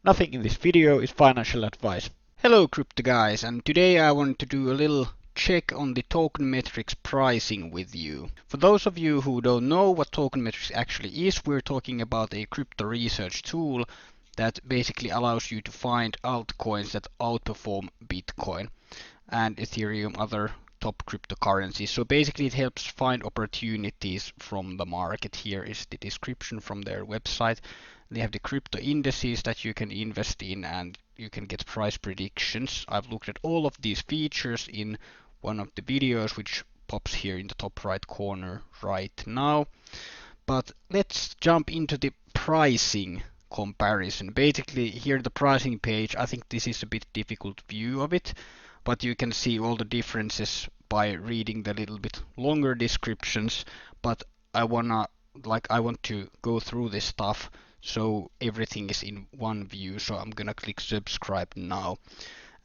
Nothing in this video is financial advice. Hello crypto guys, and today I want to do a little check on the token metrics pricing with you. For those of you who don't know what token metrics actually is, we're talking about a crypto research tool that basically allows you to find altcoins that outperform Bitcoin and Ethereum, other top cryptocurrencies. So basically it helps find opportunities from the market. Here is the description from their website. They have the crypto indices that you can invest in, and you can get price predictions. I've looked at all of these features in one of the videos which pops here in the top right corner right now. But let's jump into the pricing comparison. Basically here the pricing page, I think this is a bit difficult view of it, but you can see all the differences by reading the little bit longer descriptions. But I want to go through this stuff so everything is in one view. So I'm gonna click subscribe now.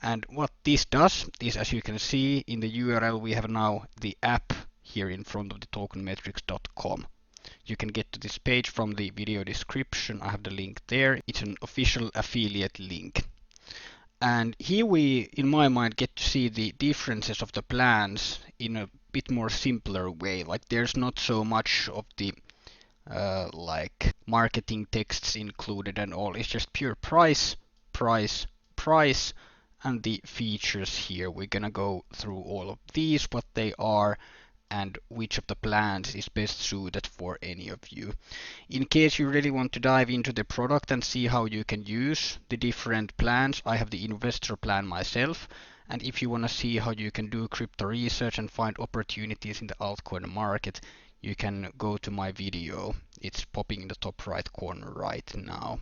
And what this does is, as you can see in the URL, we have now the app here in front of the tokenmetrics.com. You can get to this page from the video description. I have the link there. It's an official affiliate link. And here we, in my mind, get to see the differences of the plans in a bit more simpler way. Like there's not so much of the like marketing texts included and all. It's just pure price, price, price, and the features here. We're gonna go through all of these, what they are, and which of the plans is best suited for any of you. In case you really want to dive into the product and see how you can use the different plans, I have the investor plan myself. And if you want to see how you can do crypto research and find opportunities in the altcoin market, you can go to my video. It's popping in the top right corner right now.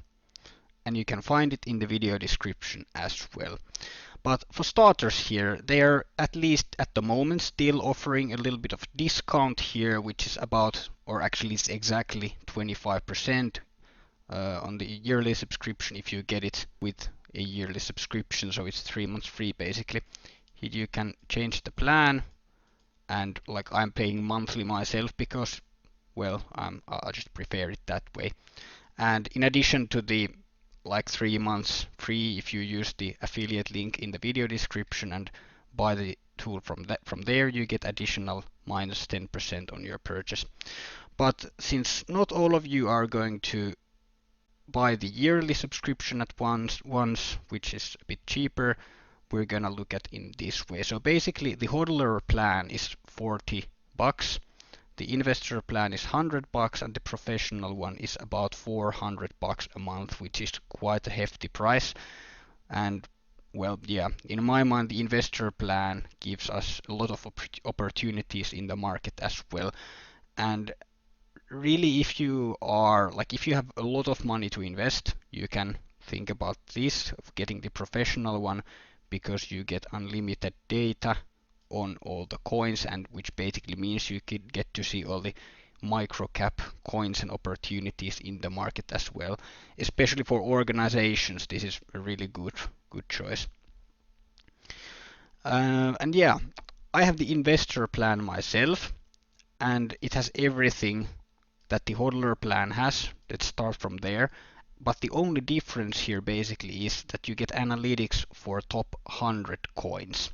And you can find it in the video description as well. But for starters here, they are at least at the moment still offering a little bit of discount here, which is about, or actually it's exactly 25% on the yearly subscription if you get it with a yearly subscription. So it's 3 months free basically. Here you can change the plan, and like I'm paying monthly myself because, well, I just prefer it that way. And in addition to the like 3 months free, if you use the affiliate link in the video description and buy the tool from there, you get additional minus 10% on your purchase. But since not all of you are going to buy the yearly subscription at once, which is a bit cheaper, we're gonna look at in this way. So basically the HODLer plan is $40. The investor plan is $100, and the professional one is about $400 a month, which is quite a hefty price. And well, yeah, in my mind, the investor plan gives us a lot of opportunities in the market as well. And really, if you have a lot of money to invest, you can think about this, of getting the professional one, because you get unlimited data on all the coins, and which basically means you could get to see all the micro cap coins and opportunities in the market as well. Especially for organizations, this is a really good choice. And yeah, I have the investor plan myself, and it has everything that the HODLer plan has. Let's start from there. But the only difference here basically is that you get analytics for top 100 coins.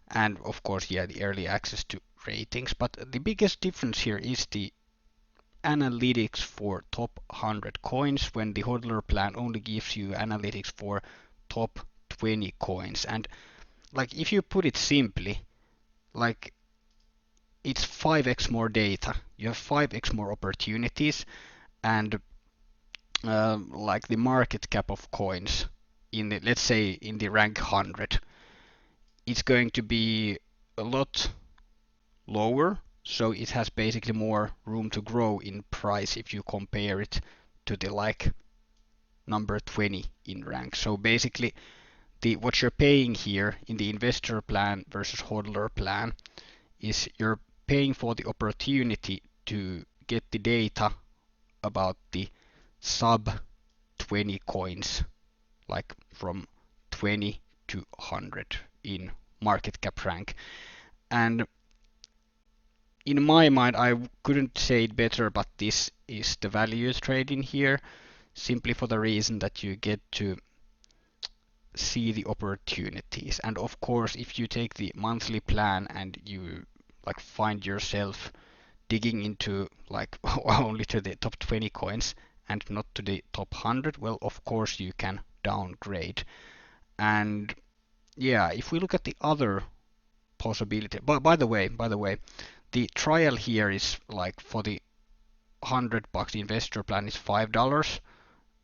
And of course, yeah, the early access to ratings. But the biggest difference here is the analytics for top 100 coins, when the HODLer plan only gives you analytics for top 20 coins. And like if you put it simply, like it's 5x more data. You have 5x more opportunities, and like the market cap of coins in the, let's say in the rank 100, it's going to be a lot lower, so it has basically more room to grow in price if you compare it to the like number 20 in rank. So basically what you're paying here in the investor plan versus HODLer plan is you're paying for the opportunity to get the data about the sub 20 coins, like from 20 to 100 in market cap rank. And in my mind, I couldn't say it better, but this is the value trade in here. simply for the reason that you get to see the opportunities. And of course, if you take the monthly plan and you like find yourself digging into like only to the top 20 coins and not to the top 100, well, of course you can downgrade. And yeah, if we look at the other possibility, but by the way, the trial here is like for the $100 investor plan is $5,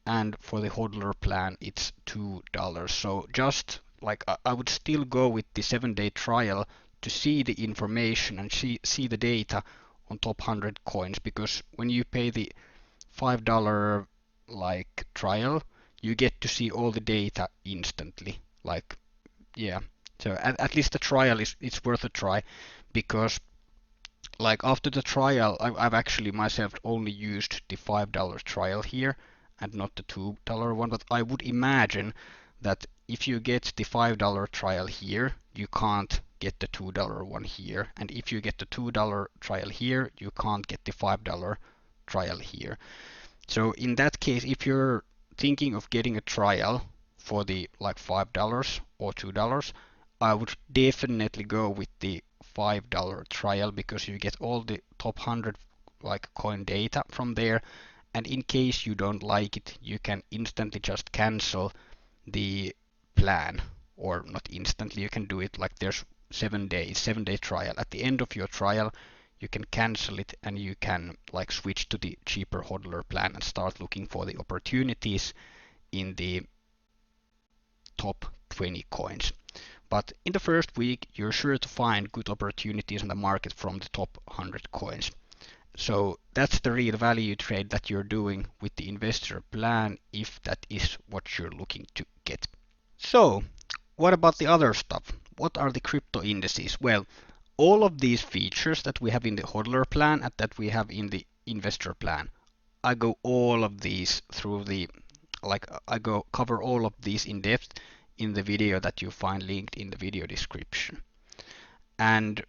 and for the HODLer plan it's $2. So just like I would still go with the 7-day trial to see the information and see the data on top 100 coins, because when you pay the $5 like trial, you get to see all the data instantly. Like yeah, so at least the trial is it's worth a try, because like after the trial, I've actually myself only used the $5 trial here and not the $2 one, but I would imagine that if you get the $5 trial here, you can't get the $2 one here, and if you get the $2 trial here, you can't get the $5 trial here. So in that case, if you're thinking of getting a trial for the like $5 or $2, I would definitely go with the $5 trial, because you get all the top 100 like coin data from there, and in case you don't like it, you can instantly just cancel the plan, or not instantly, you can do it like there's 7 day trial. At the end of your trial, you can cancel it and you can like switch to the cheaper hodler plan and start looking for the opportunities in the top 20 coins. But in the first week, you're sure to find good opportunities in the market from the top 100 coins. So that's the real value trade that you're doing with the investor plan, if that is what you're looking to get. So what about the other stuff? What are the crypto indices? Well, all of these features that we have in the hodler plan and that we have in the investor plan, I go all of these through the I go cover all of these in depth in the video that you find linked in the video description. And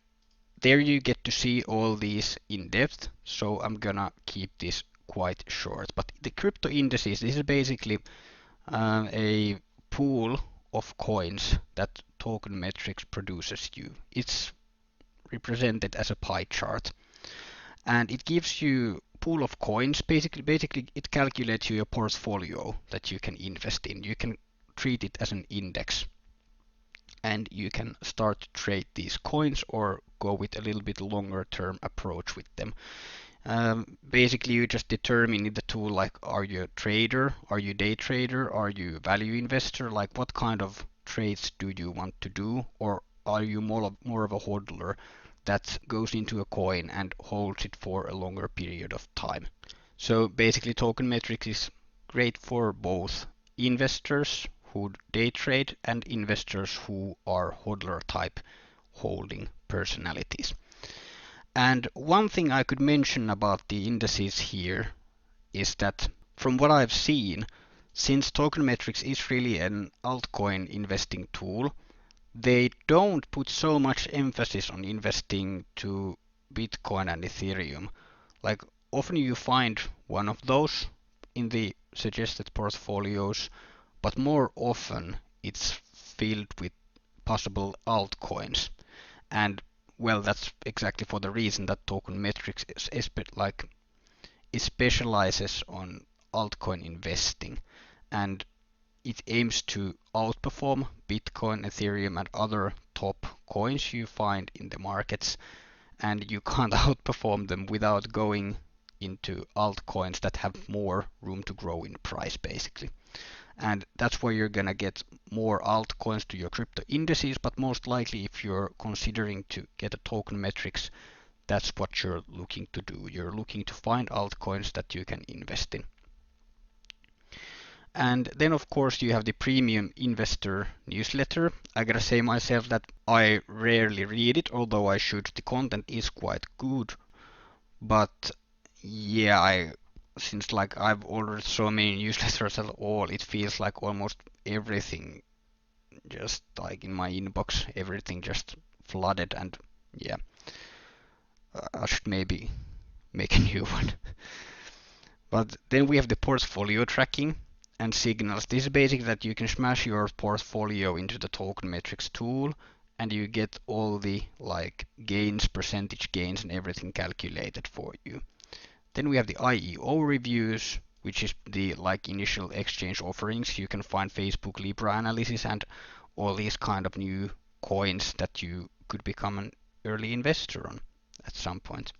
there you get to see all these in depth, so I'm gonna keep this quite short. But the crypto indices, this is basically a pool of coins that Token Metrics produces you. It's represented as a pie chart, and it gives you pool of coins. Basically it calculates your portfolio that you can invest in. You can treat it as an index, and you can start to trade these coins or go with a little bit longer term approach with them. Basically you just determine in the tool, like, are you a trader, are you a day trader, are you a value investor, like what kind of trades do you want to do, or are you more of a hodler that goes into a coin and holds it for a longer period of time. So basically Token Metrics is great for both investors who day trade and investors who are hodler type holding personalities. And one thing I could mention about the indices here is that from what I've seen, since Token Metrics is really an altcoin investing tool, they don't put so much emphasis on investing to Bitcoin and Ethereum. Like often you find one of those in the suggested portfolios, but more often it's filled with possible altcoins. And well, that's exactly for the reason that Token Metrics it specializes on altcoin investing, and it aims to outperform Bitcoin, Ethereum, and other top coins you find in the markets, and you can't outperform them without going into altcoins that have more room to grow in price, basically. And that's where you're gonna get more altcoins to your crypto indices, but most likely if you're considering to get a Token Metrics, that's what you're looking to do. You're looking to find altcoins that you can invest in. And then of course you have the premium investor newsletter. I gotta say myself that I rarely read it, although I should. The content is quite good, but yeah, since like I've ordered so many newsletters at all, it feels like almost everything just like in my inbox, everything just flooded, and yeah, I should maybe make a new one. But then we have the portfolio tracking and signals. This is basically that you can smash your portfolio into the token metrics tool and you get all the like gains, percentage gains and everything calculated for you. Then we have the IEO reviews, which is the like initial exchange offerings. You can find Facebook Libra analysis and all these kind of new coins that you could become an early investor on at some point.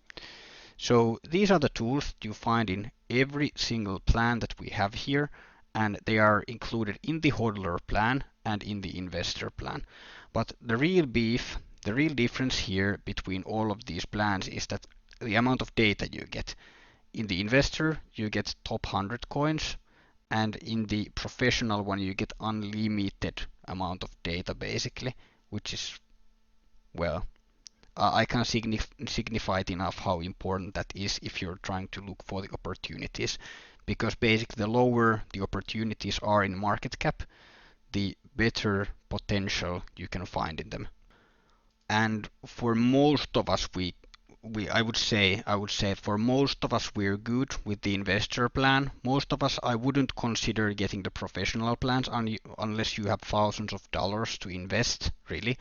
So these are the tools you find in every single plan that we have here, and they are included in the HODLer plan and in the investor plan. But the real beef, the real difference here between all of these plans is that the amount of data you get. In the investor, you get top 100 coins, and in the professional one, you get unlimited amount of data basically, which is, well, I can't signify it enough how important that is if you're trying to look for the opportunities. Because basically the lower the opportunities are in market cap, the better potential you can find in them. And for most of us, I would say for most of us we're good with the investor plan. Most of us, I wouldn't consider getting the professional plans unless you have thousands of dollars to invest, really.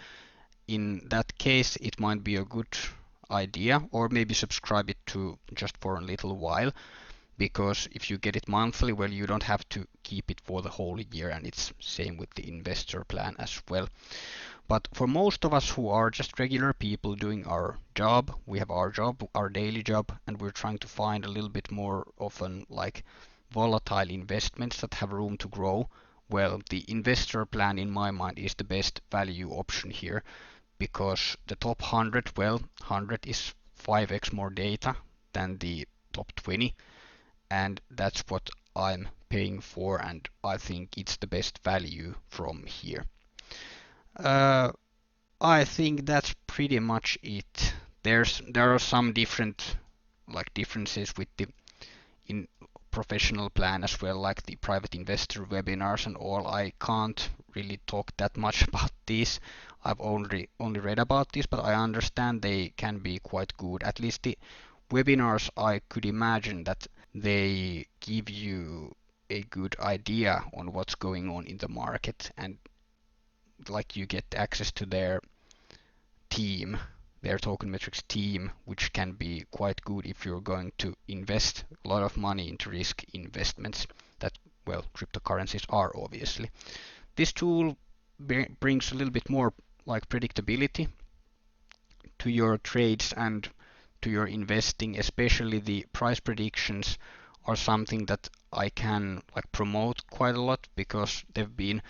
In that case, it might be a good idea, or maybe subscribe it to just for a little while, because if you get it monthly, well, you don't have to keep it for the whole year, and it's same with the investor plan as well. But for most of us who are just regular people doing our job, we have our job, our daily job, and we're trying to find a little bit more often like volatile investments that have room to grow, well, the investor plan in my mind is the best value option here, because the top 100, well, 100 is 5x more data than the top 20, and that's what I'm paying for, and I think it's the best value from here. I think that's pretty much it. There are some differences with the in professional plan as well, like the private investor webinars and all. I can't really talk that much about these. I've only read about this, but I understand they can be quite good. At least the webinars, I could imagine that they give you a good idea on what's going on in the market, and like you get access to their team, their token metrics team, which can be quite good if you're going to invest a lot of money into risk investments that, well, cryptocurrencies are obviously. This tool brings a little bit more like predictability to your trades and to your investing, especially the price predictions are something that I can like promote quite a lot, because they've been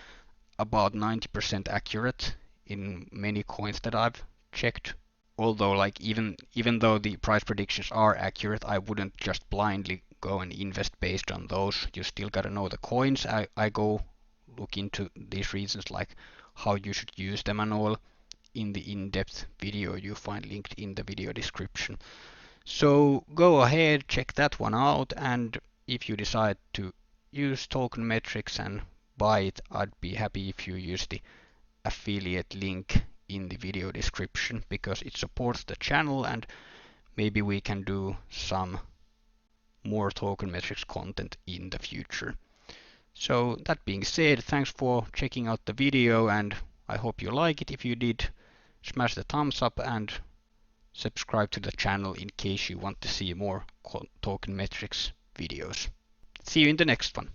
about 90% accurate in many coins that I've checked. Although like even though the price predictions are accurate, I wouldn't just blindly go and invest based on those. You still gotta know the coins. I go look into these reasons, like how you should use them and all, in the in-depth video you find linked in the video description. So go ahead, check that one out, and if you decide to use token metrics and buy it, I'd be happy if you use the affiliate link in the video description, because it supports the channel and maybe we can do some more token metrics content in the future. So that being said, thanks for checking out the video, and I hope you like it. If you did, smash the thumbs up and subscribe to the channel in case you want to see more token metrics videos. See you in the next one.